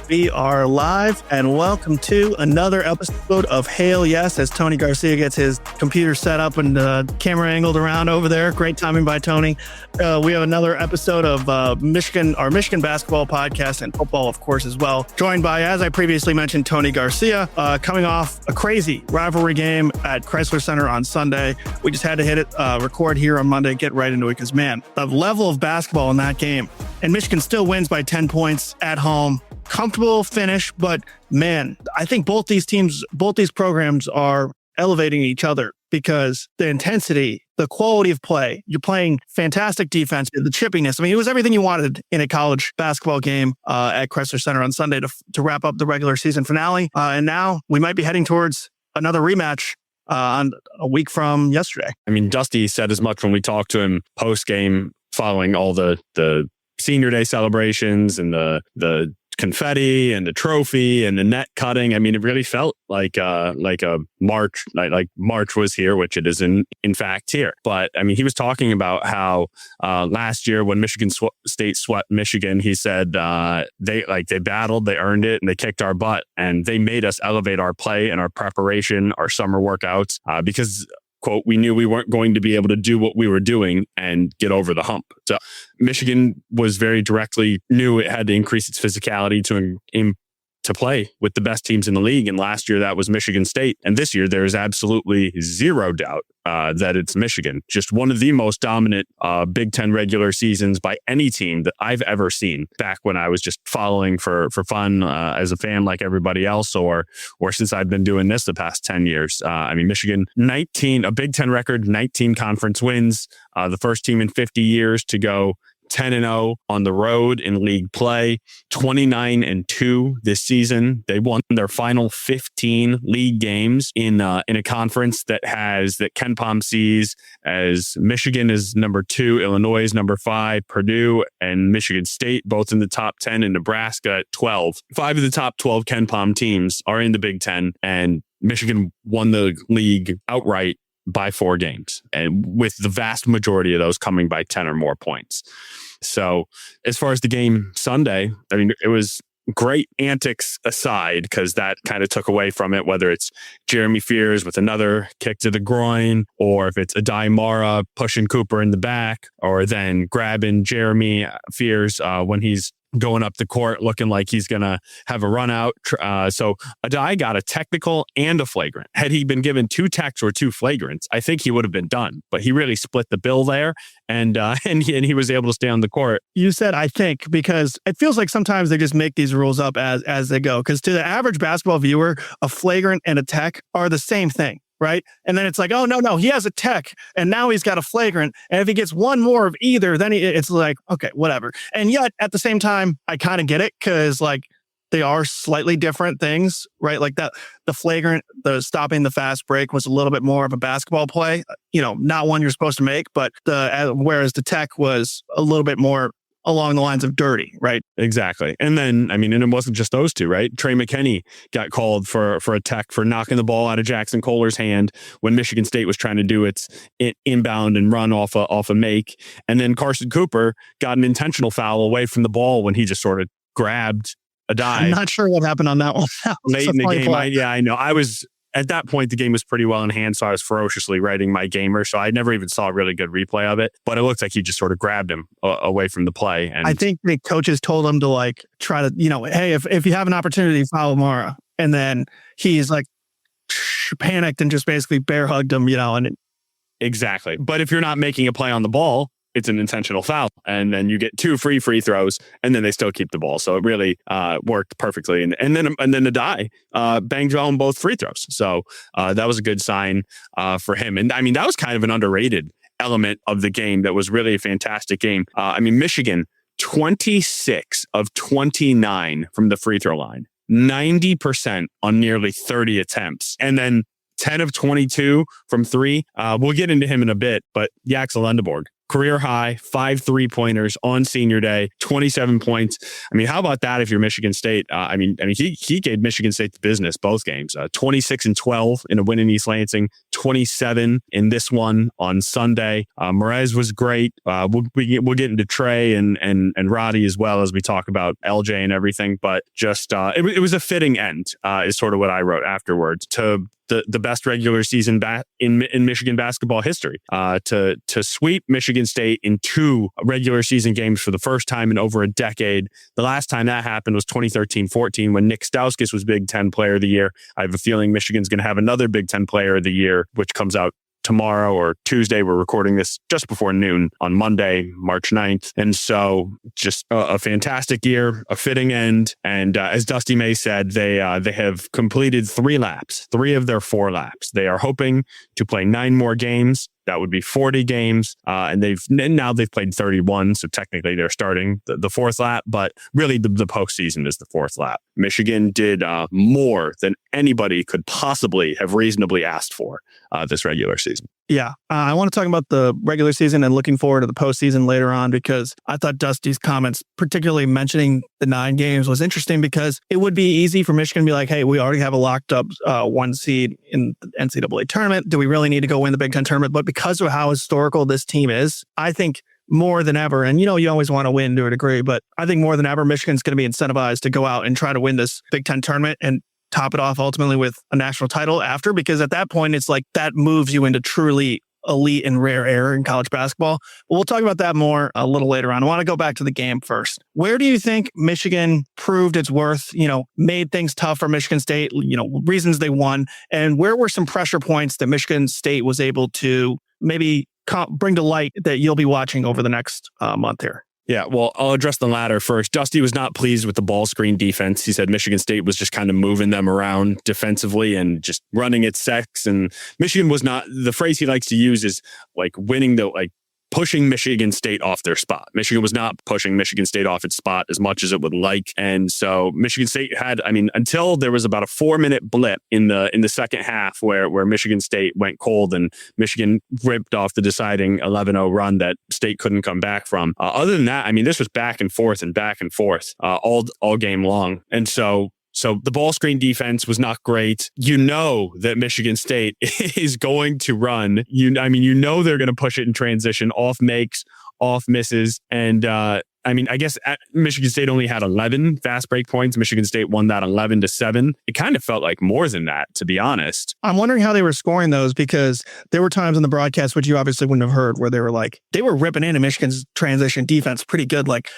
We are live and welcome to another episode of Hail Yes as Tony Garcia gets his computer set up and camera angled around over there. Great timing by Tony. We have another episode of Michigan basketball podcast and football, of course, as well. Joined by, as I previously mentioned, Tony Garcia, coming off a crazy rivalry game at Crisler Center on Sunday. We just had to hit it, record here on Monday, get right into it because, man, the level of basketball in that game. And Michigan still wins by 10 points at home. Comfortable finish, but man, I think both these programs are elevating each other because the intensity, the quality of play, you're playing fantastic defense, the chippiness. I mean, it was everything you wanted in a college basketball game at Crisler Center on Sunday to wrap up the regular season finale. And now we might be heading towards another rematch on a week from yesterday. I mean, Dusty said as much when we talked to him post-game following all the senior day celebrations and the confetti and the trophy and the net cutting. I mean, it really felt like a March, like March was here, which it is in fact here. But I mean, he was talking about how last year when Michigan State swept Michigan, he said they battled, they earned it, and they kicked our butt, and they made us elevate our play and our preparation, our summer workouts, because, quote, we knew we weren't going to be able to do what we were doing and get over the hump. So Michigan was very directly knew it had to increase its physicality to play with the best teams in the league. And last year that was Michigan State. And this year there is absolutely zero doubt that it's Michigan. Just one of the most dominant Big Ten regular seasons by any team that I've ever seen back when I was just following for fun as a fan like everybody else, or since I've been doing this the past 10 years. I mean, Michigan, a Big Ten record, 19 conference wins, the first team in 50 years to go 10-0 on the road in league play, 29-2 this season. They won their final 15 league games in a conference that KenPom sees as Michigan is number 2, Illinois is number 5, Purdue and Michigan State both in the top 10, and Nebraska at 12. 5 of the top 12 KenPom teams are in the Big Ten, and Michigan won the league outright by 4 games, and with the vast majority of those coming by 10 or more points. So as far as the game Sunday, I mean, it was great antics aside, because that kind of took away from it, whether it's Jeremy Fears with another kick to the groin, or if it's Adai Mara pushing Cooper in the back, or then grabbing Jeremy Fears when he's going up the court looking like he's going to have a run out. So Adai got a technical and a flagrant. Had he been given 2 techs or 2 flagrants, I think he would have been done. But he really split the bill there, and he was able to stay on the court. You said, I think, because it feels like sometimes they just make these rules up as they go. Because to the average basketball viewer, a flagrant and a tech are the same thing. Right. And then it's like, oh, no, he has a tech and now he's got a flagrant. And if he gets one more of either, then it's like, OK, whatever. And yet at the same time, I kind of get it, because like they are slightly different things. Right. Like that, the flagrant, the stopping the fast break was a little bit more of a basketball play, not one you're supposed to make. But whereas the tech was a little bit more along the lines of dirty, right? Exactly. And then, I mean, and it wasn't just those two, right? Trey McKinney got called for a tech for knocking the ball out of Jackson Kohler's hand when Michigan State was trying to do its inbound and run off a make. And then Carson Cooper got an intentional foul away from the ball when he just sort of grabbed Adai. I'm not sure what happened on that one. Late in the game. I know. At that point, the game was pretty well in hand, so I was ferociously writing my gamer, so I never even saw a really good replay of it. But it looked like he just sort of grabbed him away from the play. And I think the coaches told him to like try to, hey, if you have an opportunity, foul Mara. And then he's like panicked and just basically bear hugged him, Exactly. But if you're not making a play on the ball, it's an intentional foul. And then you get 2 free throws, and then they still keep the ball. So it really worked perfectly. And then Adai banged home both free throws. So that was a good sign for him. And I mean, that was kind of an underrated element of the game. That was really a fantastic game. Michigan, 26 of 29 from the free throw line, 90% on nearly 30 attempts. And then 10 of 22 from 3. We'll get into him in a bit, but Yaxel Lendeborg, career high, 5 3-pointers on senior day, 27 points. I mean, how about that if you're Michigan State? He gave Michigan State the business both games. 26 and 12 in a win in East Lansing, 27 in this one on Sunday. Merez was great. We'll get into Trey and Roddy as well as we talk about LJ and everything, but just it was a fitting end is sort of what I wrote afterwards to the best regular season in Michigan basketball history, to sweep Michigan State in 2 regular season games for the first time in over a decade. The last time that happened was 2013-14 when Nick Stauskas was Big Ten Player of the Year. I have a feeling Michigan's going to have another Big Ten Player of the Year, which comes out tomorrow or Tuesday. We're recording this just before noon on Monday, March 9th. And so just a fantastic year, a fitting end. And as Dusty May said, they have completed 3 of their 4 laps. They are hoping to play 9 more games. That would be 40 games. And now they've played 31. So technically they're starting the 4th lap, but really the postseason is the 4th lap. Michigan did more than anybody could possibly have reasonably asked for this regular season. Yeah. I want to talk about the regular season and looking forward to the postseason later on, because I thought Dusty's comments, particularly mentioning the 9 games, was interesting because it would be easy for Michigan to be like, hey, we already have a locked up 1 seed in the NCAA tournament. Do we really need to go win the Big Ten tournament? But because of how historical this team is, I think more than ever, and you always want to win to a degree, but I think more than ever, Michigan's going to be incentivized to go out and try to win this Big Ten tournament and top it off ultimately with a national title after, because at that point, it's like that moves you into truly elite and rare air in college basketball. But we'll talk about that more a little later on. I want to go back to the game first. Where do you think Michigan proved its worth, made things tough for Michigan State, reasons they won, and where were some pressure points that Michigan State was able to maybe bring to light that you'll be watching over the next month here? Yeah, well, I'll address the latter first. Dusty was not pleased with the ball screen defense. He said Michigan State was just kind of moving them around defensively and just running its sex. And Michigan was not, the phrase he likes to use is pushing Michigan State off their spot. Michigan was not pushing Michigan State off its spot as much as it would like. And so Michigan State had, until there was about a 4-minute blip in the second half where Michigan State went cold and Michigan ripped off the deciding 11-0 run that State couldn't come back from. Other than that, this was back and forth all game long. And so the ball screen defense was not great. That Michigan State is going to run. They're going to push it in transition, off makes, off misses. And I guess Michigan State only had 11 fast break points. Michigan State won that 11-7. It kind of felt like more than that, to be honest. I'm wondering how they were scoring those, because there were times in the broadcast, which you obviously wouldn't have heard, where they were ripping into Michigan's transition defense pretty good. Like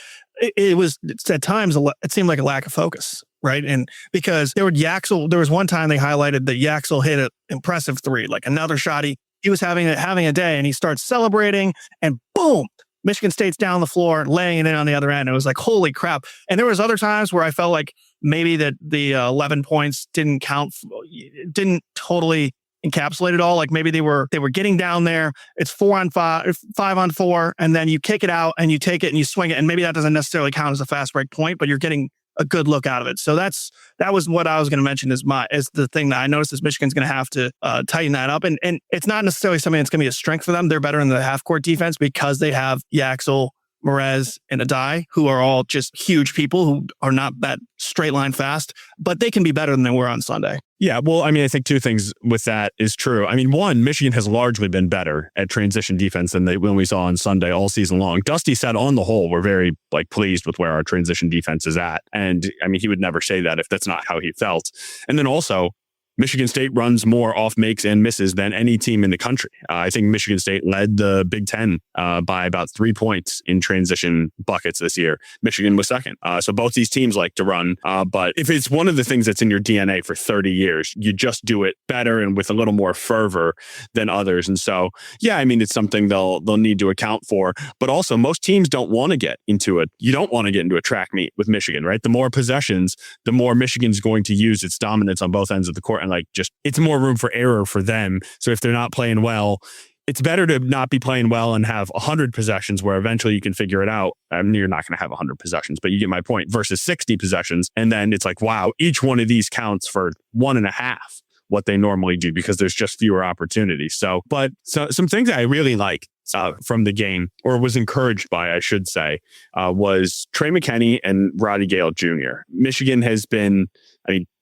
it was at times, it seemed like a lack of focus. Right. And because there was one time they highlighted that Yaxel hit an impressive 3, like another shot. He was having a day, and he starts celebrating, and boom, Michigan State's down the floor, laying it in on the other end. It was like, holy crap. And there was other times where I felt like maybe that the 11 points didn't didn't totally encapsulate it all. Like maybe they were getting down there. It's 4-on-5, 5-on-4, and then you kick it out and you take it and you swing it. And maybe that doesn't necessarily count as a fast break point, but you're getting a good look out of it. So that was what I was going to mention as the thing that I noticed is Michigan's going to have to tighten that up. And it's not necessarily something that's going to be a strength for them. They're better in the half court defense because they have Yaxel, Merez, and Adai, who are all just huge people who are not that straight line fast, but they can be better than they were on Sunday. Yeah, well, I think 2 things with that is true. One, Michigan has largely been better at transition defense than when we saw on Sunday all season long. Dusty said on the whole, we're very pleased with where our transition defense is at. And he would never say that if that's not how he felt. And then also, Michigan State runs more off makes and misses than any team in the country. I think Michigan State led the Big Ten by about 3 points in transition buckets this year. Michigan was second. So both these teams like to run. But if it's one of the things that's in your DNA for 30 years, you just do it better and with a little more fervor than others. And so, yeah, it's something they'll need to account for. But also, most teams don't want to get into it. You don't want to get into a track meet with Michigan, right? The more possessions, the more Michigan's going to use its dominance on both ends of the court. And it's more room for error for them. So if they're not playing well, it's better to not be playing well and have 100 possessions where eventually you can figure it out. You're not going to have 100 possessions, but you get my point, versus 60 possessions. And then it's like, wow, each one of these counts for 1.5 what they normally do because there's just fewer opportunities. So some things I really like. from the game, or was encouraged by, I should say, was Trey McKinney and Roddy Gale Jr. Michigan has been,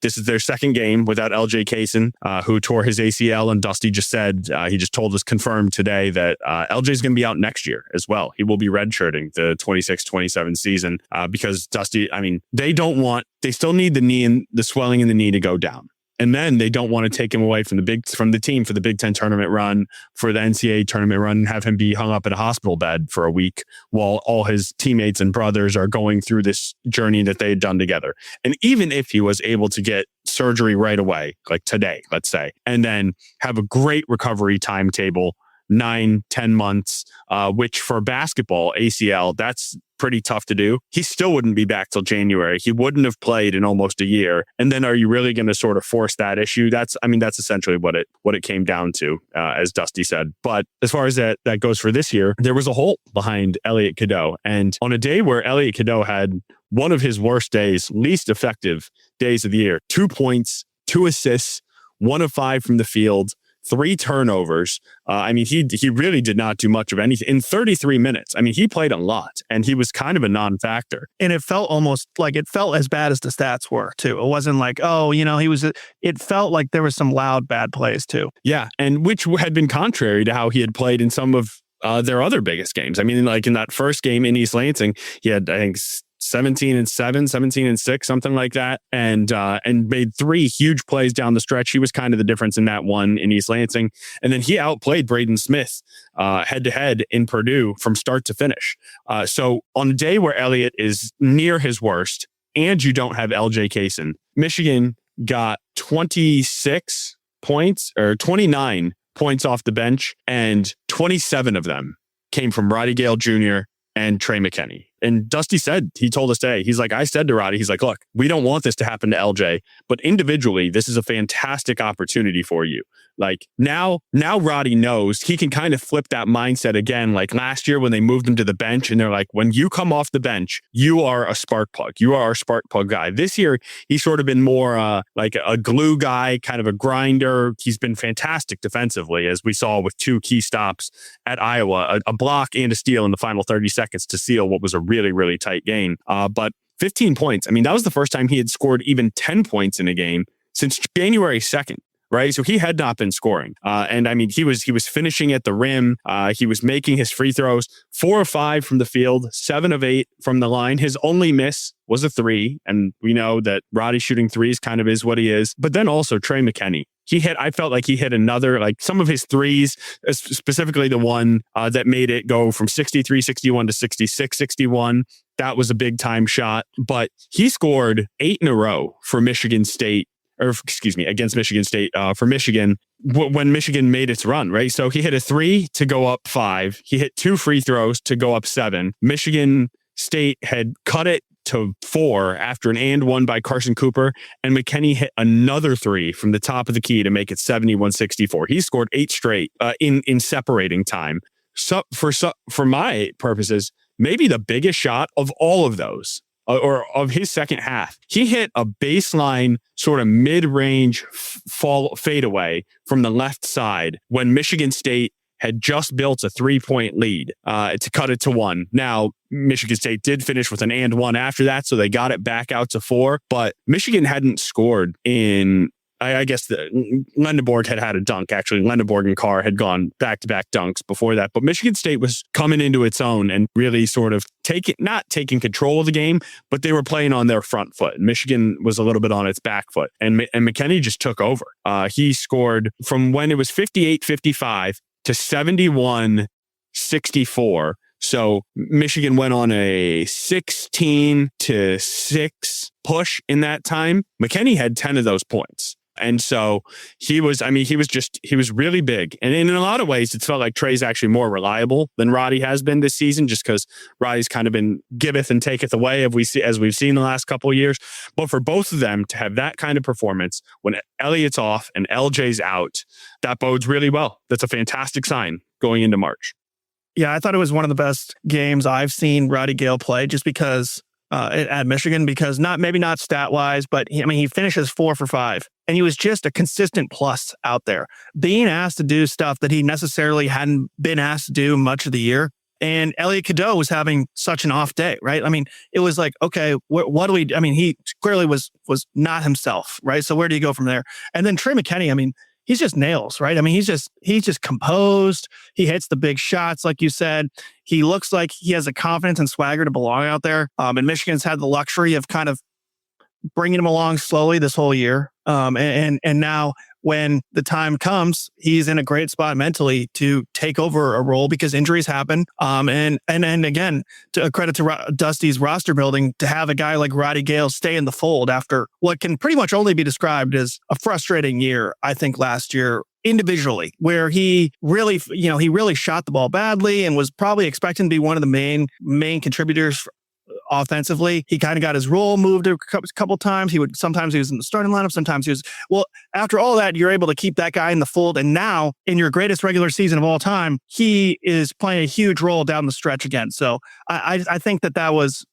this is their second game without LJ Kaysen, who tore his ACL. And Dusty just said, he just told us, confirmed today, that LJ is going to be out next year as well. He will be redshirting the 26-27 season because Dusty, they still need the swelling in the knee to go down. And then they don't want to take him away from the team for the Big Ten tournament run, for the NCAA tournament run, and have him be hung up in a hospital bed for a week while all his teammates and brothers are going through this journey that they had done together. And even if he was able to get surgery right away, like today, let's say, and then have a great recovery timetable, 9-10 months, which for basketball, ACL, that's pretty tough to do. He still wouldn't be back till January. He wouldn't have played in almost a year. And then are you really going to sort of force that issue? That's essentially what it came down to, as Dusty said. But as far as that goes for this year, there was a hole behind Elliot Cadeau. And on a day where Elliot Cadeau had one of his worst days, least effective days of the year, 2 points, 2 assists, 1 of 5 from the field, 3 turnovers. He really did not do much of anything in 33 minutes. He played a lot and he was kind of a non-factor. And it felt almost like as bad as the stats were too. It wasn't like, it felt like there was some loud bad plays too. Yeah. And which had been contrary to how he had played in some of their other biggest games. Like in that first game in East Lansing, he had, I think, 17-7, 17-6, something like that, and made 3 huge plays down the stretch. He was kind of the difference in that one in East Lansing, and then he outplayed Braden Smith head to head in Purdue from start to finish. So on a day where Elliott is near his worst, and you don't have LJ Kaysen, Michigan got 26 points or 29 points off the bench, and 27 of them came from Roddy Gale Jr. and Trey McKinney. And Dusty said, he told us today, he's like, I said to Roddy, he's like, look, we don't want this to happen to LJ, but individually, this is a fantastic opportunity for you. Like now Roddy knows he can kind of flip that mindset again. Like last year when they moved him to the bench and they're like, when you come off the bench, you are a spark plug. You are our spark plug guy. This year, he's sort of been more like a glue guy, kind of a grinder. He's been fantastic defensively, as we saw with 2 key stops at Iowa, a block and a steal in the final 30 seconds to seal what was a really, really tight game. But 15 points. That was the first time he had scored even 10 points in a game since January 2nd. Right. So he had not been scoring. He was finishing at the rim. He was making his free throws, 4 of 5 from the field, 7 of 8 from the line. His only miss was a 3. And we know that Roddy shooting threes kind of is what he is. But then also Trey McKinney. I felt like he hit another, like some of his threes, specifically the one that made it go from 63-61 to 66-61. That was a big time shot. But he scored 8 in a row for Michigan State. Against Michigan State for Michigan when Michigan made its run, right? So he hit a 3 to go up 5. He hit 2 free throws to go up 7. Michigan State had cut it to 4 after an and 1 by Carson Cooper, and McKinney hit another 3 from the top of the key to make it 71-64. He scored 8 straight in separating time. So for my purposes, maybe the biggest shot of all of those, or of his second half. He hit a baseline sort of mid-range fadeaway from the left side when Michigan State had just built a 3-point lead to cut it to 1. Now, Michigan State did finish with an and 1 after that, so they got it back out to 4. But Michigan hadn't scored in, I guess Lendeborg had a dunk. Actually, Lendeborg and Carr had gone back-to-back dunks before that. But Michigan State was coming into its own and really sort of not taking control of the game, but they were playing on their front foot. Michigan was a little bit on its back foot. And McKinney just took over. He scored from when it was 58-55 to 71-64. So Michigan went on a 16-6 push in that time. McKinney had 10 of those points. And so he was really big. And in a lot of ways, it's felt like Trey's actually more reliable than Roddy has been this season, just because Roddy's kind of been giveth and taketh away, as we've seen the last couple of years. But for both of them to have that kind of performance when Elliott's off and LJ's out, that bodes really well. That's a fantastic sign going into March. Yeah, I thought it was one of the best games I've seen Roddy Gale play, just because at Michigan, because maybe not stat wise, but he finishes 4 for 5. and he was just a consistent plus out there, being asked to do stuff that he necessarily hadn't been asked to do much of the year. And Elliot Cadeau was having such an off day, right? I mean, it was like, okay, what do we? I mean, he clearly was not himself, right? So where do you go from there? And then Trey McKinney, I mean, he's just nails, right? I mean, he's just composed. He hits the big shots, like you said. He looks like he has the confidence and swagger to belong out there. And Michigan's had the luxury of kind of bringing him along slowly this whole year. And now when the time comes, he's in a great spot mentally to take over a role because injuries happen. And again, to a credit to Dusty's roster building, to have a guy like Roddy Gale stay in the fold after what can pretty much only be described as a frustrating year, I think last year individually, where he really shot the ball badly and was probably expecting to be one of the main contributors offensively. He kind of got his role moved a couple times. Sometimes he was in the starting lineup. Sometimes he was, after all that, you're able to keep that guy in the fold. And now in your greatest regular season of all time, he is playing a huge role down the stretch again. So I think that was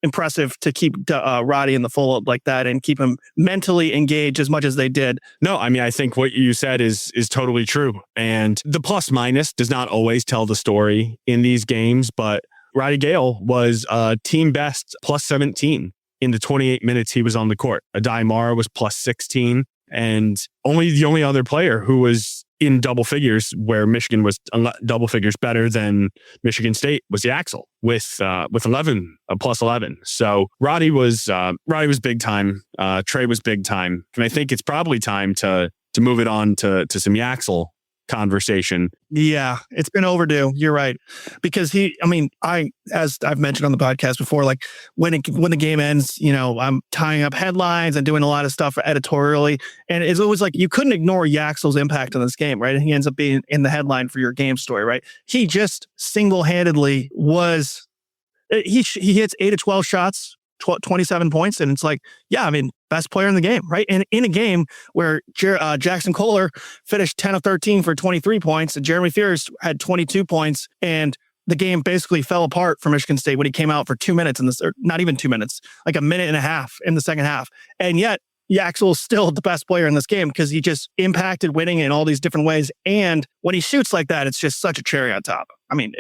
impressive to keep Roddy in the fold like that and keep him mentally engaged as much as they did. No, I mean, I think what you said is totally true. And the plus minus does not always tell the story in these games, but Roddy Gale was team best plus 17 in the 28 minutes he was on the court. Adai Mara was plus 16, and the only other player who was in double figures where Michigan was double figures better than Michigan State was Yaxel with 11, plus 11. So Roddy was big time. Trey was big time, and I think it's probably time to move it on to some Yaxel conversation. Yeah, it's been overdue. You're right. Because as I've mentioned on the podcast before, like when the game ends, I'm tying up headlines and doing a lot of stuff editorially. And it's always like, you couldn't ignore Yaxel's impact on this game, right? And he ends up being in the headline for your game story, right? He just single-handedly he hits 8 of 12 shots, 27 points. And it's like, yeah, I mean, best player in the game, right? And in a game where Jackson Kohler finished 10 of 13 for 23 points, and Jeremy Fears had 22 points, and the game basically fell apart for Michigan State when he came out for 2 minutes or not even 2 minutes, like a minute and a half in the second half. And yet Yaxel is still the best player in this game because he just impacted winning in all these different ways. And when he shoots like that, it's just such a cherry on top. I mean,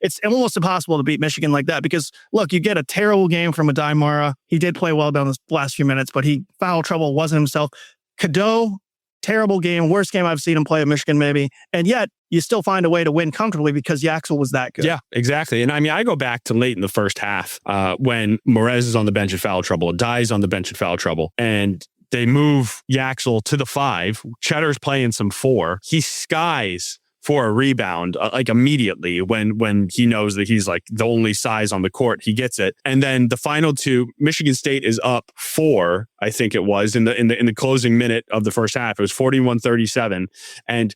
it's almost impossible to beat Michigan like that because, look, you get a terrible game from Adai Mara. He did play well down the last few minutes, but foul trouble wasn't himself. Cadeau, terrible game, worst game I've seen him play at Michigan maybe. And yet you still find a way to win comfortably because Yaxel was that good. Yeah, exactly. And I mean, I go back to late in the first half when Morez is on the bench in foul trouble, Adai's on the bench in foul trouble, and they move Yaxel to the 5. Cheddar's playing some 4. He skies for a rebound like immediately when he knows that he's like the only size on the court. He gets it. And then the final 2, Michigan State is up 4, I think it was, in the closing minute of the first half. It was 41-37. And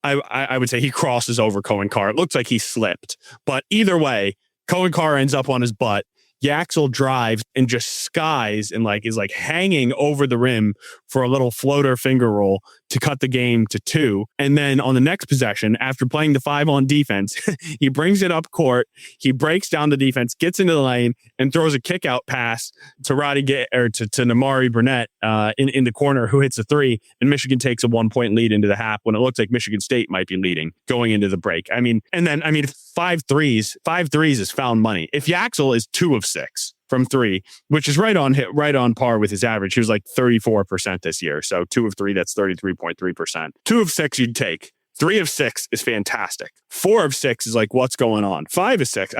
I would say he crosses over Cohen Carr. It looks like he slipped. But either way, Cohen Carr ends up on his butt. Yaxel drives and just skies and is hanging over the rim for a little floater finger roll to cut the game to 2. And then on the next possession, after playing the 5 on defense, he brings it up court. He breaks down the defense, gets into the lane, and throws a kick out pass to to Namari Burnett in the corner, who hits a 3. And Michigan takes a 1-point lead into the half when it looks like Michigan State might be leading going into the break. I mean, 5 threes is found money. If Yaxel is 2 of 6 from 3, which is right on par with his average. He was like 34% this year. So 2 of 3, that's 33.3%. 2 of 6 you'd take. 3 of 6 is fantastic. 4 of 6 is like, what's going on? 5 of 6.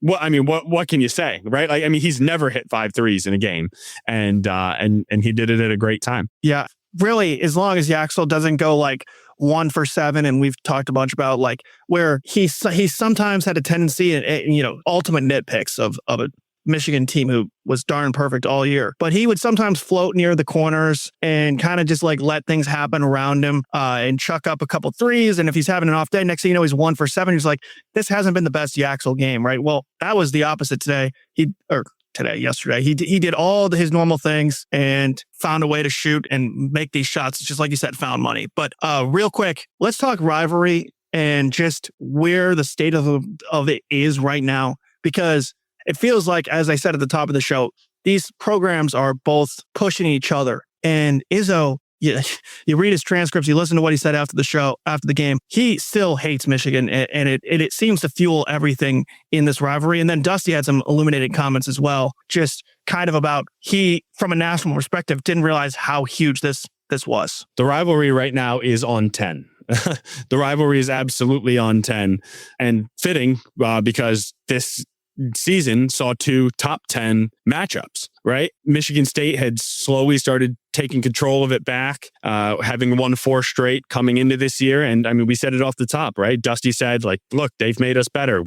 What can you say, right? He's never hit 5 threes in a game, and he did it at a great time. Yeah, really, as long as Yaxel doesn't go 1 for 7, and we've talked a bunch about where he sometimes had a tendency and ultimate nitpicks of a Michigan team who was darn perfect all year, but he would sometimes float near the corners and kind of just let things happen around him and chuck up a couple threes. And if he's having an off day, next thing you know, he's 1 for 7. He's like, this hasn't been the best Yaxel game, right? Well, that was the opposite today. Yesterday, he did all his normal things and found a way to shoot and make these shots. Just like you said, found money. But real quick, let's talk rivalry and just where the state of it is right now, because it feels like, as I said at the top of the show, these programs are both pushing each other And Izzo, you read his transcripts, you listen to what he said after the game. He still hates Michigan, and it seems to fuel everything in this rivalry. And then Dusty had some illuminating comments as well, just kind of about he, from a national perspective, didn't realize how huge this was. The rivalry right now is on 10. The rivalry is absolutely on 10, and fitting because this season saw 2 top 10 matchups, right? Michigan State had slowly started taking control of it back, having won 4 straight coming into this year. And I mean, we said it off the top, right? Dusty said, like, look, they've made us better.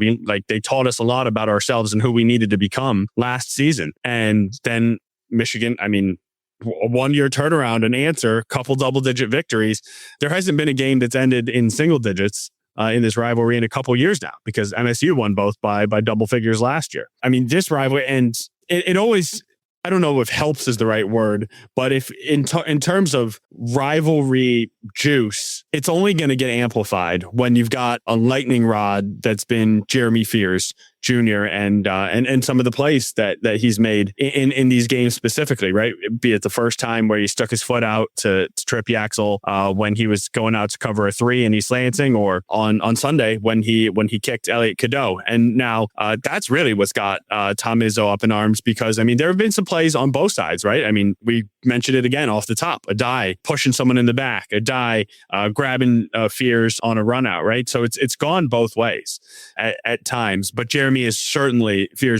They taught us a lot about ourselves and who we needed to become last season. And then Michigan, I mean, a 1-year turnaround, an answer, couple double-digit victories. There hasn't been a game that's ended in single digits in this rivalry in a couple years now, because MSU won both by double figures last year. I mean, this rivalry, and it always, I don't know if helps is the right word, but if in terms of rivalry juice, it's only going to get amplified when you've got a lightning rod that's been Jeremy Fears Jr. and some of the plays that he's made in these games specifically, right? Be it the first time where he stuck his foot out to trip Yaxel when he was going out to cover a 3 in East Lansing, or on Sunday when he kicked Elliot Cadeau. And now that's really what's got Tom Izzo up in arms, because I mean, there have been some plays on both sides, right? I mean, we mentioned it again off the top: a die pushing someone in the back, a die grabbing Fears on a run out, right? So it's gone both ways at times, but Fears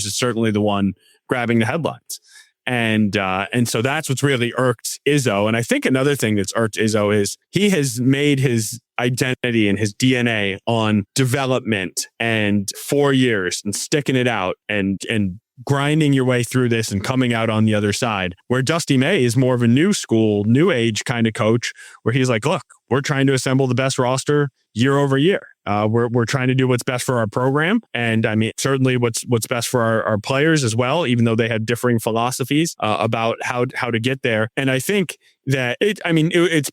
is certainly the one grabbing the headlines. And so that's what's really irked Izzo. And I think another thing that's irked Izzo is he has made his identity and his DNA on development and 4 years and sticking it out and grinding your way through this and coming out on the other side, where Dusty May is more of a new school, new age kind of coach, where he's like, look, we're trying to assemble the best roster year over year. We're trying to do what's best for our program. And I mean, certainly what's best for our players as well, even though they have differing philosophies about how to get there. And I think that it's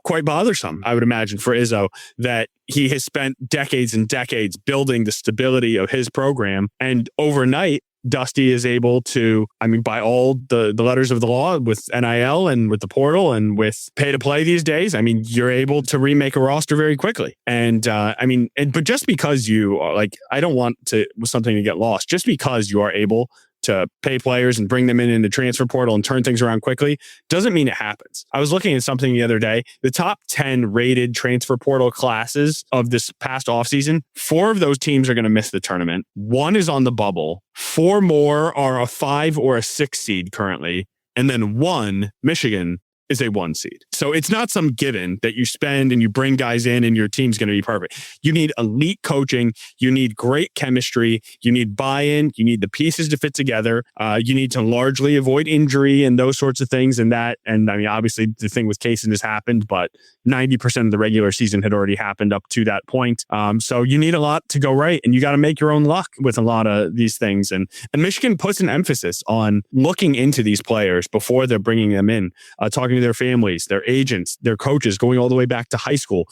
quite bothersome, I would imagine, for Izzo, that he has spent decades and decades building the stability of his program, and overnight Dusty is able to, I mean, by all the letters of the law with NIL and with the portal and with pay to play these days, I mean, you're able to remake a roster very quickly. And but just because you are, like, I don't want something to get lost, just because you are able to pay players and bring them in the transfer portal and turn things around quickly doesn't mean it happens. I was looking at something the other day. The top 10 rated transfer portal classes of this past offseason, 4 of those teams are going to miss the tournament. 1 is on the bubble. 4 more are a 5 or a 6 seed currently. And then 1, Michigan, is a 1 seed. So it's not some given that you spend and you bring guys in and your team's going to be perfect. You need elite coaching. You need great chemistry. You need buy-in. You need the pieces to fit together. You need to largely avoid injury and those sorts of things. And I mean, obviously the thing with Kaysen has happened, but 90% of the regular season had already happened up to that point. So you need a lot to go right, and you got to make your own luck with a lot of these things. And Michigan puts an emphasis on looking into these players before they're bringing them in, talking to their families, their agents, their coaches, going all the way back to high school,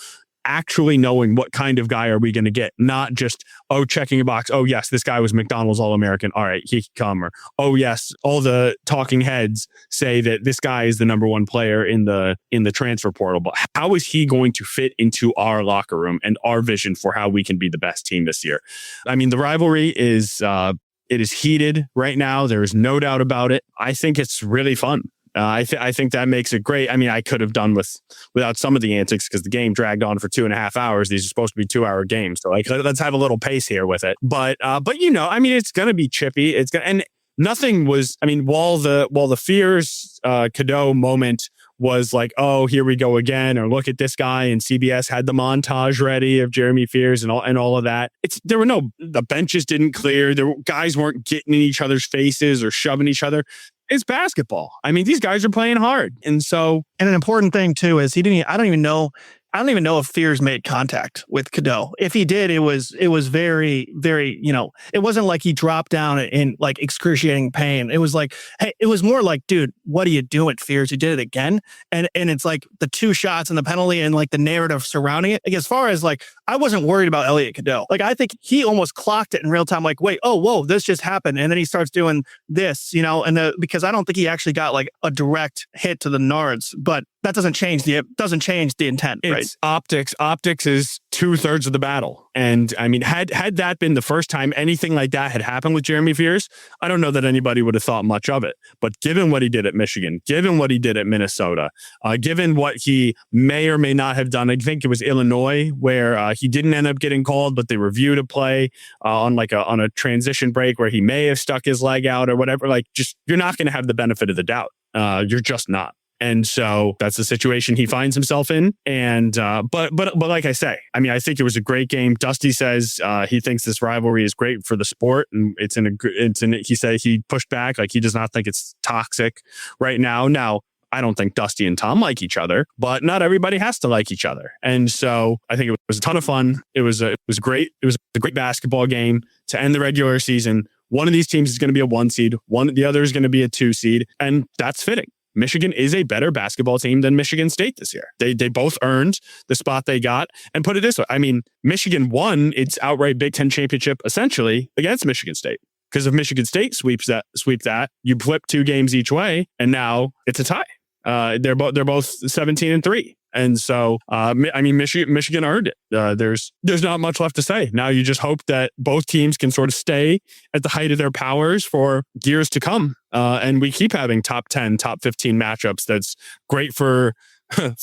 actually knowing what kind of guy are we going to get, not just, checking a box. Oh, yes, this guy was McDonald's All-American. All right, he can come. Or, oh, yes, all the talking heads say that this guy is the number 1 player in the transfer portal. But how is he going to fit into our locker room and our vision for how we can be the best team this year? I mean, the rivalry is it is heated right now. There is no doubt about it. I think it's really fun. I think that makes it great. I mean, I could have done without some of the antics because the game dragged on for 2.5 hours. These are supposed to be 2-hour games, so like let's have a little pace here with it. But you know, I mean, it's gonna be chippy. And nothing was. I mean, while the Fears Cadeau moment was like, oh, here we go again, or look at this guy, and CBS had the montage ready of Jeremy Fears and all of that. The benches didn't clear. Guys weren't getting in each other's faces or shoving each other. It's basketball. I mean, these guys are playing hard. And an important thing too is I don't even know. I don't even know if Fears made contact with Cadeau. If he did, it was very, very, it wasn't like he dropped down in like excruciating pain. It was like, hey, it was more like, dude, what are you doing, Fears? You did it again. And it's like the 2 shots and the penalty and like the narrative surrounding it. Like, as far as like, I wasn't worried about Elliot Cadeau. Like, I think he almost clocked it in real time. Like, wait, oh, whoa, this just happened. And then he starts doing this, because I don't think he actually got like a direct hit to the nards, but that doesn't change the intent, right? It's optics. Optics is 2/3 of the battle. And I mean, had that been the first time anything like that had happened with Jeremy Fears, I don't know that anybody would have thought much of it. But given what he did at Michigan, given what he did at Minnesota, given what he may or may not have done, I think it was Illinois where he didn't end up getting called, but they reviewed a play on a transition break where he may have stuck his leg out or whatever. Like, just, you're not going to have the benefit of the doubt. You're just not. And so that's the situation he finds himself in. And but like I say, I mean, I think it was a great game. Dusty says he thinks this rivalry is great for the sport, and he said he pushed back, like he does not think it's toxic right now. Now, I don't think Dusty and Tom like each other, but not everybody has to like each other. And so I think it was a ton of fun. It was great. It was a great basketball game to end the regular season. One of these teams is going to be a 1 seed. The other is going to be a 2 seed, and that's fitting. Michigan is a better basketball team than Michigan State this year. They both earned the spot they got. And put it this way, I mean, Michigan won its outright Big Ten championship essentially against Michigan State. Because if Michigan State sweep that, you flip 2 games each way, and now it's a tie. They're both 17-3. And so, I mean, Michigan earned it. There's not much left to say. Now you just hope that both teams can sort of stay at the height of their powers for years to come. And we keep having top 10, top 15 matchups. That's great for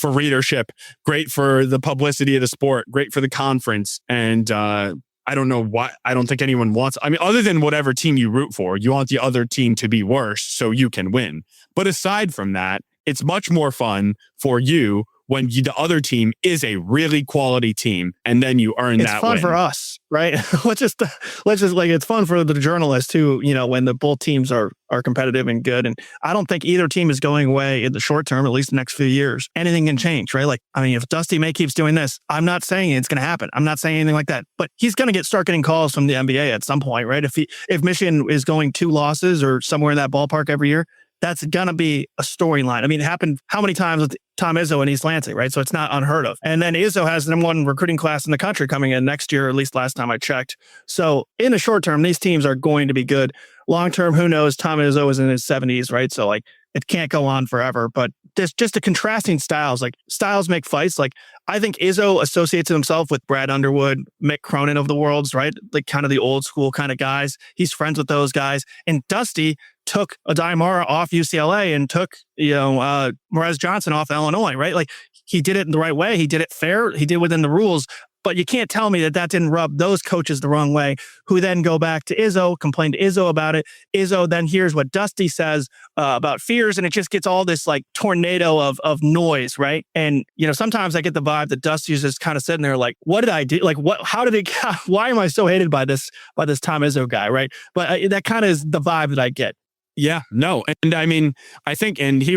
readership, great for the publicity of the sport, great for the conference. And I don't know why. I don't think anyone wants, I mean, other than whatever team you root for, you want the other team to be worse so you can win. But aside from that, it's much more fun for you when the other team is a really quality team, and then you earn that win. It's fun for us, right? let's just like, it's fun for the journalists too, when the both teams are competitive and good. And I don't think either team is going away in the short term, at least the next few years. Anything can change, right? Like, I mean, if Dusty May keeps doing this, I'm not saying it's going to happen. I'm not saying anything like that, but he's going to start getting calls from the NBA at some point, right? If Michigan is going 2 losses or somewhere in that ballpark every year, that's going to be a storyline. I mean, it happened how many times with Tom Izzo in East Lansing, right? So it's not unheard of. And then Izzo has the #1 recruiting class in the country coming in next year, at least last time I checked. So in the short term, these teams are going to be good. Long term, who knows? Tom Izzo is in his 70s, right? So like, it can't go on forever. But there's just the contrasting styles. Like, styles make fights. Like, I think Izzo associates himself with Brad Underwood, Mick Cronin of the worlds, right? Like, kind of the old school kind of guys. He's friends with those guys. And Dusty took Adai off UCLA and took, Morez Johnson off Illinois, right? Like, he did it in the right way. He did it fair. He did within the rules. But you can't tell me that didn't rub those coaches the wrong way, who then go back to Izzo, complain to Izzo about it. Izzo then hears what Dusty says about Fears, and it just gets all this like tornado of noise, right? And, sometimes I get the vibe that Dusty's just kind of sitting there like, what did I do? Like, why am I so hated by this Tom Izzo guy, right? But that kind of is the vibe that I get. Yeah, no. And I mean, I think, and he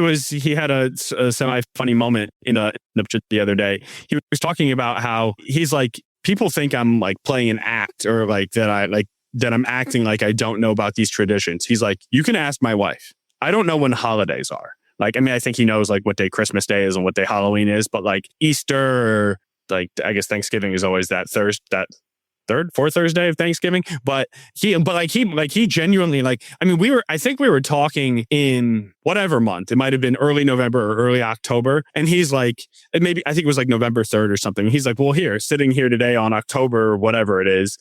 had a semi-funny moment in the other day. He was talking about how he's like, people think I'm like playing an act, or like that I'm acting like I don't know about these traditions. He's like, you can ask my wife. I don't know when holidays are. Like, I mean, I think he knows like what day Christmas Day is and what day Halloween is, but like Easter, or like, I guess Thanksgiving is always that fourth Thursday of Thanksgiving. But he genuinely, like, I mean, I think we were talking in whatever month. It might have been early November or early October. And he's like, I think it was like November 3rd or something. He's like, well, sitting here today on October, whatever it is,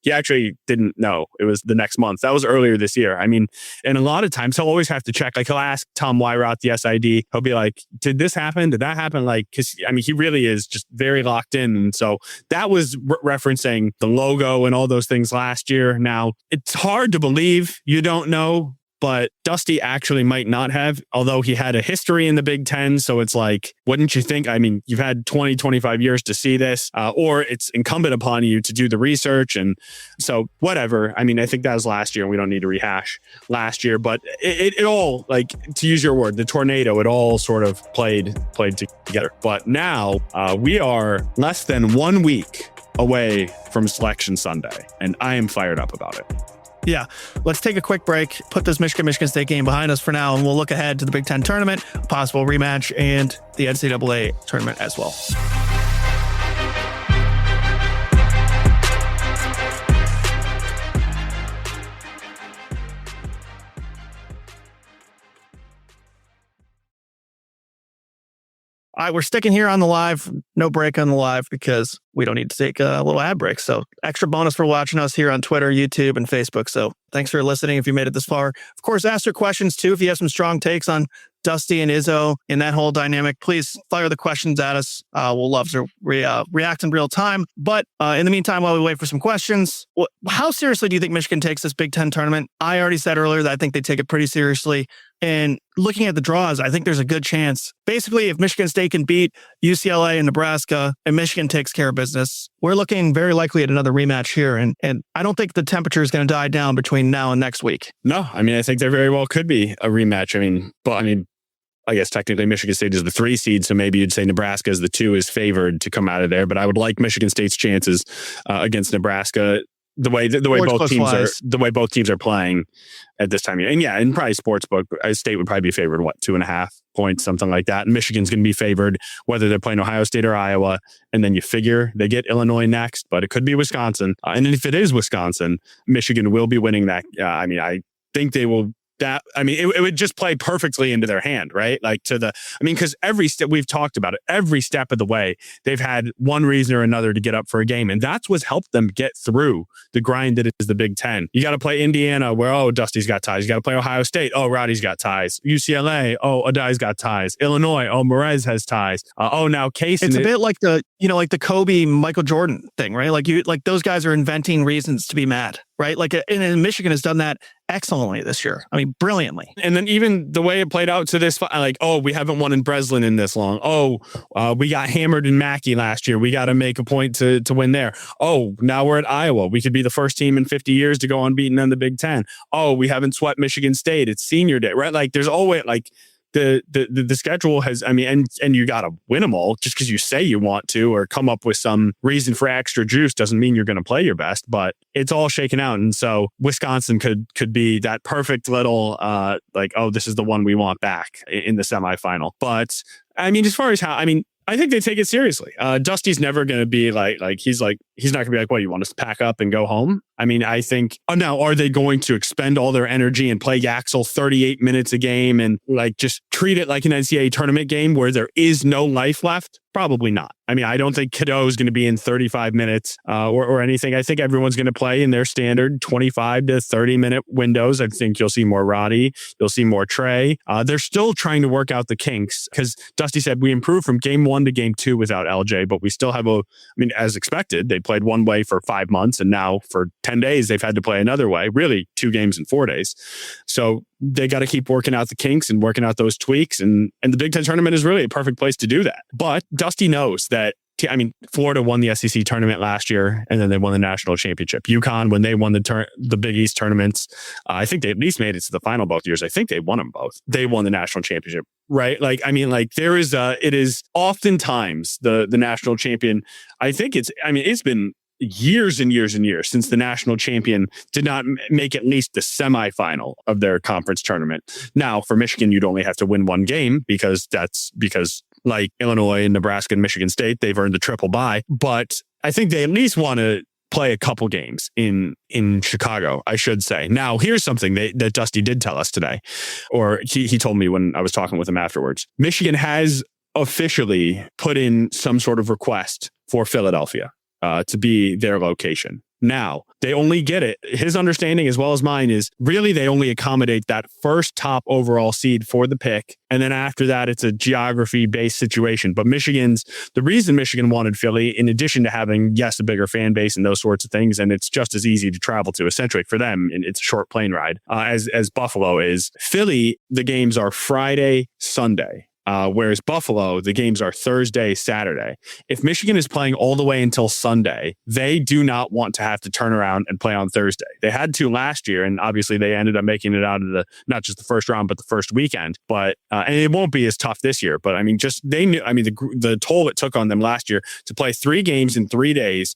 he actually didn't know it was the next month. That was earlier this year. I mean, and a lot of times he'll always have to check. Like, he'll ask Tom Weirot, the SID. He'll be like, did this happen? Did that happen? Like, because I mean, he really is just very locked in. And so that was referencing the logo and all those things last year. Now, it's hard to believe you don't know, but Dusty actually might not have, although he had a history in the Big Ten. So it's like, wouldn't you think? I mean, you've had 20, 25 years to see this, or it's incumbent upon you to do the research. And so whatever. I mean, I think that was last year and we don't need to rehash last year, but it all, like, to use your word, the tornado, it all sort of played together. But now we are less than 1 week away from Selection Sunday, and I am fired up about it. Yeah, let's take a quick break, put this Michigan State game behind us for now, and we'll look ahead to the Big Ten tournament, possible rematch, and the NCAA tournament as well. All right, we're sticking here on the live. No break on the live because we don't need to take a little ad break. So extra bonus for watching us here on Twitter, YouTube, and Facebook. So thanks for listening if you made it this far. Of course, ask your questions too. If you have some strong takes on Dusty and Izzo in that whole dynamic, please fire the questions at us. We'll love to react in real time. But in the meantime, while we wait for some questions, how seriously do you think Michigan takes this Big Ten tournament? I already said earlier that I think they take it pretty seriously. And looking at the draws, I think there's a good chance. Basically, if Michigan State can beat UCLA and Nebraska and Michigan takes care of business, we're looking very likely at another rematch here. And I don't think the temperature is going to die down between now and next week. No, I mean, I think there very well could be a rematch. I guess technically Michigan State is the 3 seed, so maybe you'd say Nebraska as the 2 is favored to come out of there. But I would like Michigan State's chances against Nebraska. The way both teams are playing at this time. And yeah, and probably sportsbook, State would probably be favored, 2.5 points, something like that. And Michigan's going to be favored whether they're playing Ohio State or Iowa. And then you figure they get Illinois next, but it could be Wisconsin. And if it is Wisconsin, Michigan will be winning that. I think they will. It would just play perfectly into their hand, right? Because every step we've talked about it, every step of the way, they've had one reason or another to get up for a game. And that's what's helped them get through the grind that is the Big Ten. You got to play Indiana where, Dusty's got ties. You got to play Ohio State. Roddy's got ties. UCLA. Adai's got ties. Illinois. Morez has ties. Now Case. It's a bit like the Kobe, Michael Jordan thing, right? Like those guys are inventing reasons to be mad, right? And Michigan has done that excellently this year. I mean, brilliantly. And then even the way it played out to this, we haven't won in Breslin in this long. We got hammered in Mackey last year. We got to make a point to win there. Now we're at Iowa. We could be the first team in 50 years to go unbeaten in the Big Ten. We haven't swept Michigan State. It's senior day, right? There's always the schedule has, and you got to win them all. Just because you say you want to or come up with some reason for extra juice doesn't mean you're going to play your best, but it's all shaken out. And so Wisconsin could be that perfect little, this is the one we want back in the semifinal. But as far as I think they take it seriously. Dusty's never going to be he's not going to be like, you want us to pack up and go home? I think, now are they going to expend all their energy and play Yaxel 38 minutes a game and just treat it like an NCAA tournament game where there is no life left? Probably not. I don't think Cadeau is going to be in 35 minutes or anything. I think everyone's going to play in their standard 25 to 30 minute windows. I think you'll see more Roddy. You'll see more Trey. They're still trying to work out the kinks because Dusty said we improved from game 1 to game 2 without LJ, but we still have as expected, they played one way for 5 months and now for 10 days, they've had to play another way, really 2 games in 4 days. So they got to keep working out the kinks and working out those tweaks. And the Big Ten tournament is really a perfect place to do that. But Dusty knows that, Florida won the SEC tournament last year, and then they won the national championship. UConn, when they won the Big East tournaments, I think they at least made it to the final both years. I think they won them both. They won the national championship, right? There is it is oftentimes the national champion. I think it's been years and years and years since the national champion did not make at least the semifinal of their conference tournament. Now, for Michigan, you'd only have to win one game because Illinois and Nebraska and Michigan State, they've earned the triple bye. But I think they at least want to play a couple games in Chicago, I should say. Now, here's something that Dusty did tell us today, or he told me when I was talking with him afterwards. Michigan has officially put in some sort of request for Philadelphia to be their location. now. They only get it. His understanding as well as mine is really they only accommodate that first top overall seed for the pick. And then after that, it's a geography-based situation. But the reason Michigan wanted Philly, in addition to having, yes, a bigger fan base and those sorts of things, and it's just as easy to travel to essentially for them, and it's a short plane ride, as Buffalo is. Philly, the games are Friday, Sunday. Whereas Buffalo, the games are Thursday, Saturday. If Michigan is playing all the way until Sunday, they do not want to have to turn around and play on Thursday. They had to last year, and obviously they ended up making it out of not just the first round, but the first weekend. But and it won't be as tough this year. But I mean, they knew. I mean, the toll it took on them last year to play 3 games in 3 days,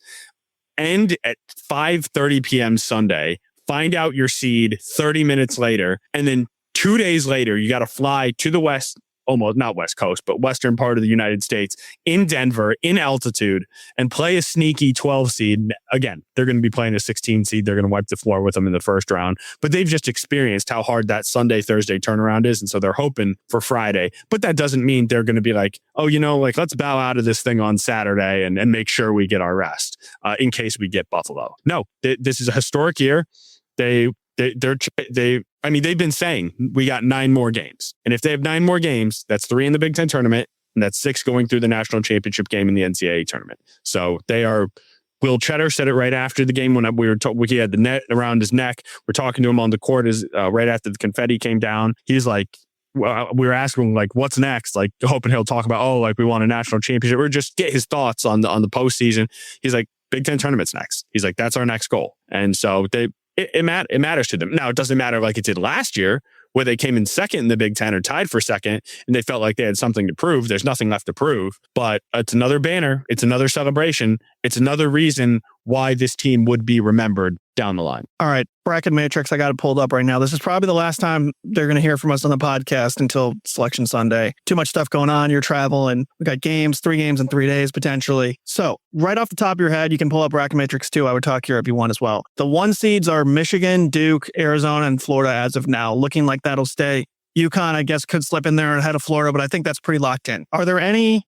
end at 5:30 p.m. Sunday, find out your seed 30 minutes later, and then 2 days later, you got to fly to the west. Almost not West Coast, but western part of the United States in Denver, in altitude, and play a sneaky 12 seed. Again, they're going to be playing a 16 seed. They're going to wipe the floor with them in the first round. But they've just experienced how hard that Sunday, Thursday turnaround is. And so they're hoping for Friday. But that doesn't mean they're going to be like, oh, let's bow out of this thing on Saturday and make sure we get our rest in case we get Buffalo. No, this is a historic year. They've been saying we got 9 more games. And if they have 9 more games, that's 3 in the Big Ten tournament, and that's 6 going through the national championship game in the NCAA tournament. So they are. Will Cheddar said it right after the game when he had the net around his neck. We're talking to him on the court right after the confetti came down. He's like, well, we were asking him, like, what's next? Like, hoping he'll talk about, we won a national championship, or just get his thoughts on the postseason. He's like, Big Ten tournament's next. He's like, that's our next goal. And so it matters to them. Now, it doesn't matter like it did last year, where they came in second in the Big Ten or tied for second, and they felt like they had something to prove. There's nothing left to prove, but it's another banner. It's another celebration. It's another reason why this team would be remembered down the line. All right, bracket matrix, I got it pulled up right now. This is probably the last time they're going to hear from us on the podcast until Selection Sunday. Too much stuff going on, your travel, and we got 3 games in 3 days potentially. So right off the top of your head, you can pull up bracket matrix too. I would talk here if you want as well. The 1 seeds are Michigan, Duke, Arizona, and Florida as of now. Looking like that'll stay. UConn, I guess, could slip in there ahead of Florida, but I think that's pretty locked in. Are there any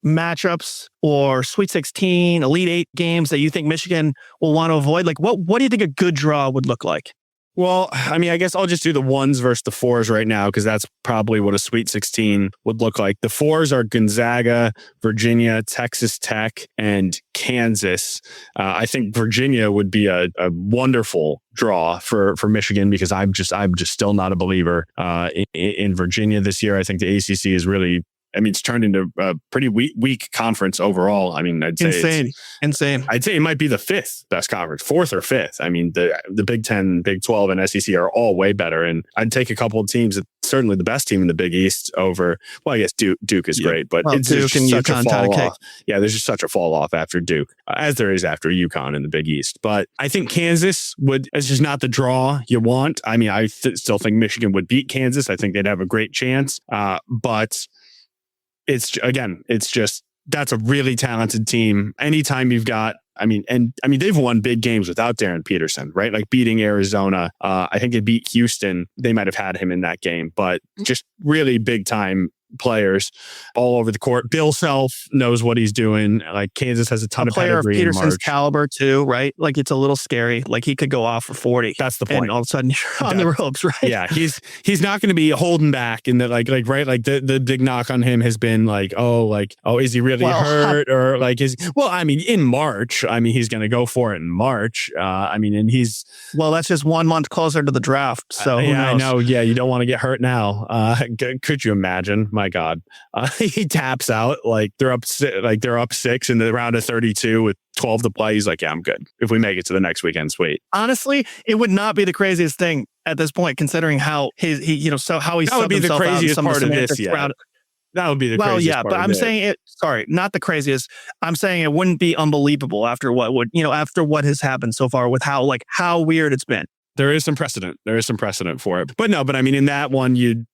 matchups or Sweet 16, Elite 8 games that you think Michigan will want to avoid? Like, what do you think a good draw would look like? Well, I mean, I guess I'll just do the 1s versus the 4s right now, because that's probably what a Sweet 16 would look like. The 4s are Gonzaga, Virginia, Texas Tech, and Kansas. I think Virginia would be a wonderful draw for Michigan, because I'm just still not a believer in Virginia this year. I think the ACC is really, it's turned into a pretty weak conference overall. I mean, I'd say insane. I'd say it might be the 5th best conference, 4th or 5th. I mean, the Big 10, Big 12, and SEC are all way better. And I'd take a couple of teams, certainly the best team in the Big East over, well, I guess Duke is great, but it's Duke just and such UConn a fall kinda off. Yeah, there's just such a fall off after Duke, as there is after UConn in the Big East. But I think Kansas is just not the draw you want. I mean, I still think Michigan would beat Kansas. I think they'd have a great chance. But it's just, that's a really talented team. Anytime you've got, they've won big games without Darren Peterson, right? Like beating Arizona. I think they beat Houston. They might have had him in that game, but just really big time players all over the court. Bill Self knows what he's doing. Like, Kansas has a ton of player of pedigree Peterson's caliber too, right? Like, it's a little scary. Like, he could go off for 40. That's the point. And all of a sudden you're on the ropes, right? Yeah, he's not going to be holding back in the like the big knock on him has been is he really hurt, or in March. He's going to go for it in March. And he's that's just 1 month closer to the draft. So who knows? I know. Yeah, you don't want to get hurt now. Could you imagine? My God, he taps out they're up 6 in the round of 32 with 12 to play. He's like, yeah, I'm good. If we make it to the next weekend, sweet. Honestly, it would not be the craziest thing at this point, considering how how he that would be the craziest part of this. Yeah, that would be the craziest. Well, yeah, but I'm saying it. Sorry, not the craziest. I'm saying it wouldn't be unbelievable after what has happened so far with how weird it's been. There is some precedent. For it, but in that one,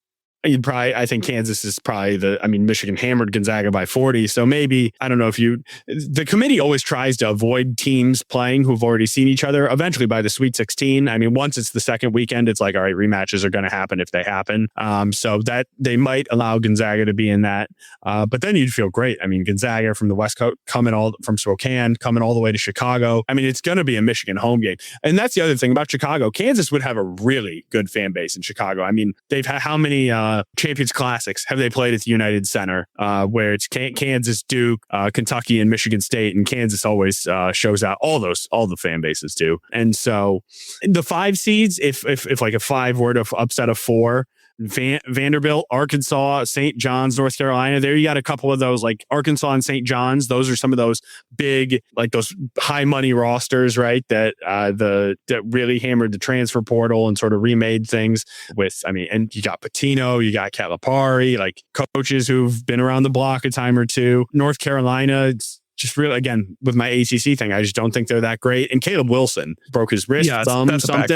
I think Kansas is probably Michigan hammered Gonzaga by 40. So maybe, I don't know the committee always tries to avoid teams playing who've already seen each other eventually by the Sweet 16. I mean, once it's the second weekend, it's like, all right, rematches are going to happen if they happen. So that they might allow Gonzaga to be in that. But then you'd feel great. I mean, Gonzaga from the West Coast from Spokane, coming all the way to Chicago. I mean, it's going to be a Michigan home game. And that's the other thing about Chicago. Kansas would have a really good fan base in Chicago. I mean, they've had how many Champions Classics have they played at the United Center, where it's Kansas, Duke, Kentucky, and Michigan State, and Kansas always shows out. All the fan bases do. And so the 5 seeds, if like a 5 were to upset a 4, Vanderbilt, Arkansas, St. John's, North Carolina. There you got a couple of those, like Arkansas and St. John's. Those are some of those big, like those high money rosters, right? That that really hammered the transfer portal and sort of remade things with. I mean, and you got Pitino, you got Calipari, like coaches who've been around the block a time or two. North Carolina, it's just really, again, with my ACC thing, I just don't think they're that great. And Caleb Wilson broke his wrist, thumb, something. I don't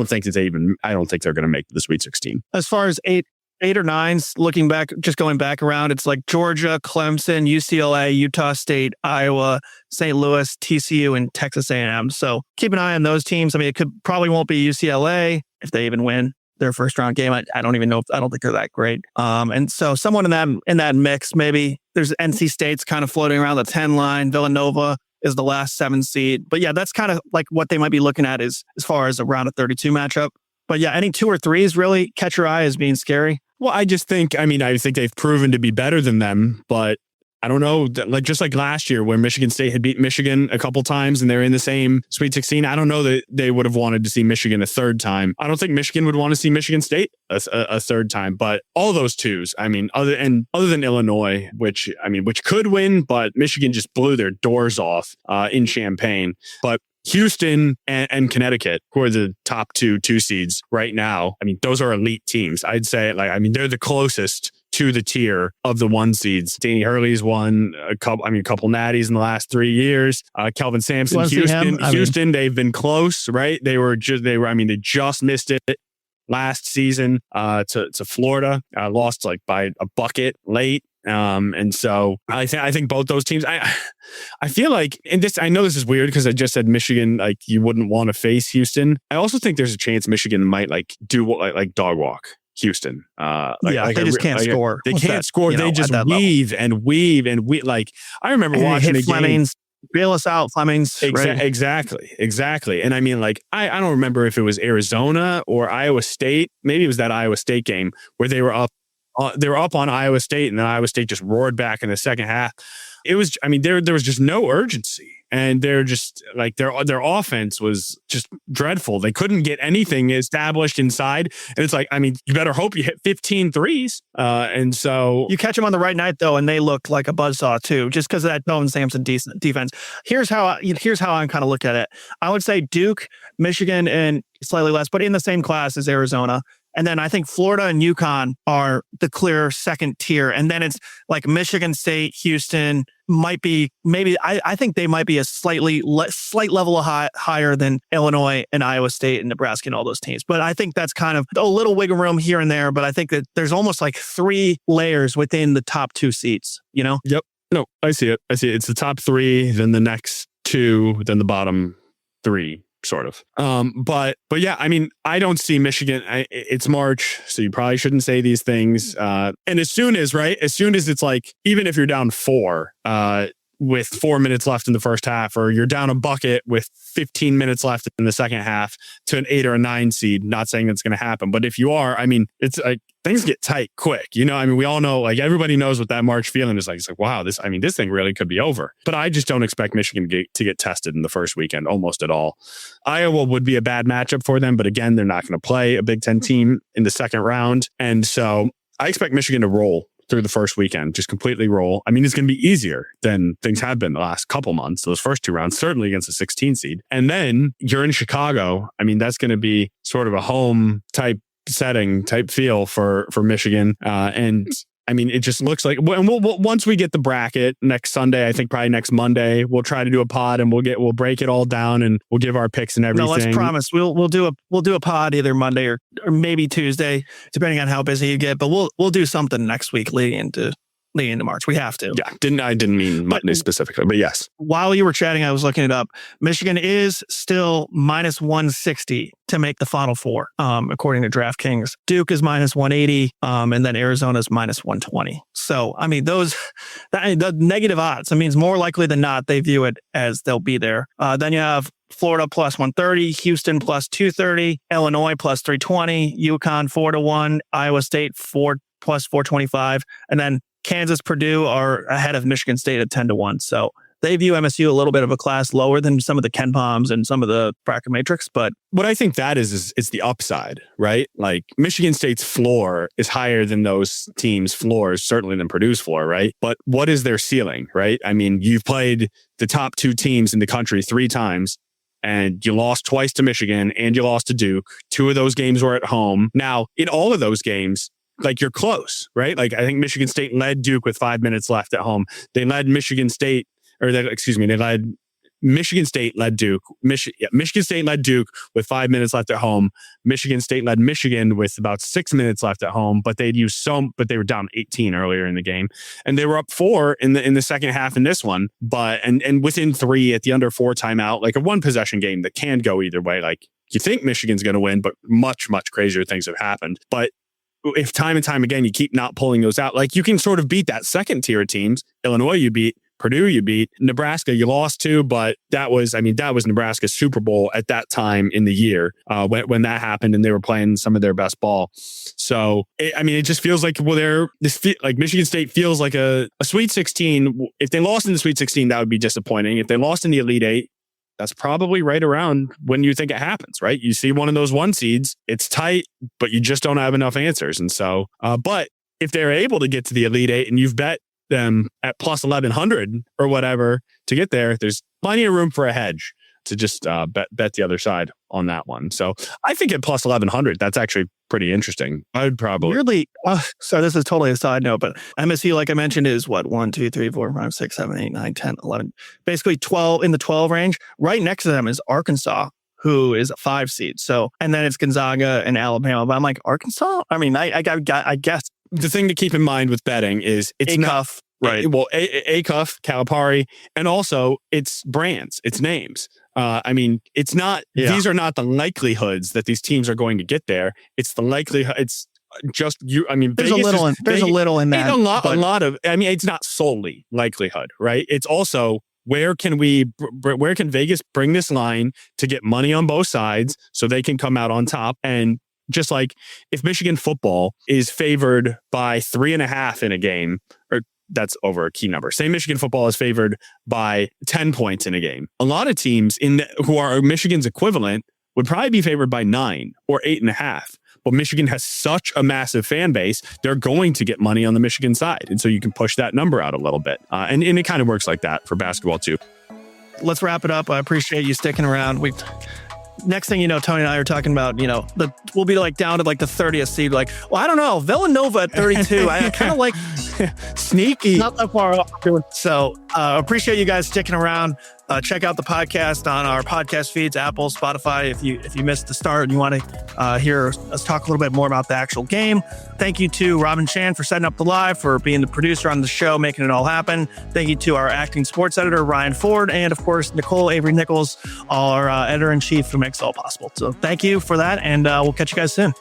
think they're going to make the Sweet 16. As far as eight or 9s, looking back, just going back around, it's like Georgia, Clemson, UCLA, Utah State, Iowa, St. Louis, TCU, and Texas A&M. So keep an eye on those teams. I mean, probably won't be UCLA if they even win their first round game. I don't even know. I don't think they're that great. And so someone in that mix, maybe there's NC State's kind of floating around the 10 line. Villanova is the last 7 seed. But yeah, that's kind of like what they might be looking at is as far as a round of 32 matchup. But yeah, any 2 or 3s really catch your eye as being scary. Well, I think they've proven to be better than them, but I don't know, like just like last year where Michigan State had beat Michigan a couple times and they're in the same Sweet 16. I don't know that they would have wanted to see Michigan a third time. I don't think Michigan would want to see Michigan State a third time, but all those 2s, I mean, other than Illinois, which could win, but Michigan just blew their doors off in Champaign. But Houston and Connecticut, who are the top 2 seeds right now, I mean, those are elite teams. I'd say, they're the closest to the tier of the 1 seeds. Danny Hurley's won a couple natties in the last 3 years. Kelvin Sampson, Houston, they've been close, right? They just missed it last season to Florida, lost like by a bucket late. And so I think both those teams, I feel like, and this, I know this is weird because I just said Michigan, like you wouldn't want to face Houston. I also think there's a chance Michigan might like do like dog walk Houston. They just can't score. They can't score. They just weave and weave. Like I remember watching a game. Bail us out, Flemings. Right? Exactly. And I mean, like, I don't remember if it was Arizona or Iowa State. Maybe it was that Iowa State game where they were up on Iowa State, and then Iowa State just roared back in the second half. It was, there was just no urgency, and they're just like their offense was just dreadful. They couldn't get anything established inside, and it's like, you better hope you hit 15 threes. And so you catch them on the right night though, and they look like a buzzsaw too, just because of that Kelvin Sampson defense. Here's how I'm kind of looked at it. I would say Duke, Michigan, and slightly less, but in the same class as Arizona. And then I think Florida and UConn are the clear second tier. And then it's like Michigan State, Houston might be, I think they might be a slight level higher than Illinois and Iowa State and Nebraska and all those teams. But I think that's kind of a little wiggle room here and there. But I think that there's almost like 3 layers within the top 2 seats, you know? Yep. No, I see it. It's the top 3, then the next 2, then the bottom 3. Sort of. But yeah, I don't see Michigan. It's March, so you probably shouldn't say these things. And as soon as it's like, even if you're down 4, with 4 minutes left in the first half, or you're down a bucket with 15 minutes left in the second half to an 8 or a 9 seed, not saying that's going to happen. But if you are, it's like things get tight quick. We all know, like everybody knows what that March feeling is like. It's like, wow, this thing really could be over. But I just don't expect Michigan to get tested in the first weekend almost at all. Iowa would be a bad matchup for them. But again, they're not going to play a Big Ten team in the second round. And so I expect Michigan to roll through the first weekend, just completely roll. It's going to be easier than things have been the last couple months. Those first 2 rounds, certainly against the 16 seed. And then you're in Chicago. That's going to be sort of a home type setting, type feel for Michigan. And I mean, it just looks like, and once we get the bracket next Sunday, I think probably next Monday, we'll try to do a pod and we'll break it all down and we'll give our picks and everything. No, let's promise we'll do a pod either Monday or maybe Tuesday, depending on how busy you get. But we'll do something next week leading into March. We have to. Yeah, I didn't mean Monday specifically, but yes. While you were chatting, I was looking it up. Michigan is still minus 160 to make the Final Four, according to DraftKings. Duke is minus 180, and then Arizona's minus 120. So, I mean, the negative odds. I mean, it's more likely than not they view it as they'll be there. Then you have Florida plus 130, Houston plus 230, Illinois plus 320, UConn 4-1, Iowa State plus 425, and then Kansas, Purdue are ahead of Michigan State at 10-1. So they view MSU a little bit of a class lower than some of the Ken Poms and some of the bracket matrix. But what I think that is the upside, right? Like Michigan State's floor is higher than those teams' floors, certainly than Purdue's floor, right? But what is their ceiling, right? I mean, you've played the top 2 teams in the country 3 times. And you lost twice to Michigan and you lost to Duke. 2 of those games were at home. Now, in all of those games, like you're close, right? Like I think Michigan State led Duke with 5 minutes left at home. They led Michigan State led Duke. Michigan State led Duke with 5 minutes left at home. Michigan State led Michigan with about 6 minutes left at home, but they were down 18 earlier in the game. And they were up 4 in the second half in this one, but and within 3 at the under 4 timeout, like a 1 possession game that can go either way. Like you think Michigan's going to win, but much, much crazier things have happened. But if time and time again, you keep not pulling those out, like you can sort of beat that second tier of teams. Illinois, you beat. Purdue, you beat. Nebraska, you lost to, but that was Nebraska's Super Bowl at that time in the year when that happened, and they were playing some of their best ball. So, it just feels like like Michigan State feels like a Sweet 16. If they lost in the Sweet 16, that would be disappointing. If they lost in the Elite 8, that's probably right around when you think it happens, right? You see one of those 1 seeds, it's tight, but you just don't have enough answers. And so, but if they're able to get to the Elite 8 and you've bet them at plus 1,100 or whatever to get there, there's plenty of room for a hedge to just bet the other side on that one. So I think at plus 1,100, that's actually pretty interesting. I would probably really. So this is totally a side note, but MSU, like I mentioned, is what 1, 2, 3, 4, 5, 6, 7, 8, 9, 10, 11, basically 12 in the 12 range. Right next to them is Arkansas, who is a 5 seed. So, and then it's Gonzaga and Alabama. But I'm like, Arkansas? I mean, I guess the thing to keep in mind with betting is it's ACUF, right? Well, ACUF, Calipari, and also it's brands, it's names. It's not. Yeah. These are not the likelihoods that these teams are going to get there. It's the likelihood. It's just you. I mean, there's a little in that. A lot of. I mean, it's not solely likelihood, right? It's also where can Vegas bring this line to get money on both sides so they can come out on top. And just like if Michigan football is favored by 3.5 in a game, or that's over a key number. Say Michigan football is favored by 10 points in a game. A lot of teams who are Michigan's equivalent would probably be favored by 9 or 8.5. But Michigan has such a massive fan base, they're going to get money on the Michigan side. And so you can push that number out a little bit. And it kind of works like that for basketball too. Let's wrap it up. I appreciate you sticking around. Next thing you know, Tony and I are talking about, we'll be like down to like the 30th seed. Like, well, I don't know. Villanova at 32. I kind of like sneaky. Not that far off. So appreciate you guys sticking around. Check out the podcast on our podcast feeds, Apple, Spotify. If you missed the start and you want to hear us talk a little bit more about the actual game. Thank you to Robin Chan for setting up the live, for being the producer on the show, making it all happen. Thank you to our acting sports editor, Ryan Ford, and of course, Nicole Avery Nichols, our editor-in-chief, who makes it all possible. So thank you for that, and we'll catch you guys soon.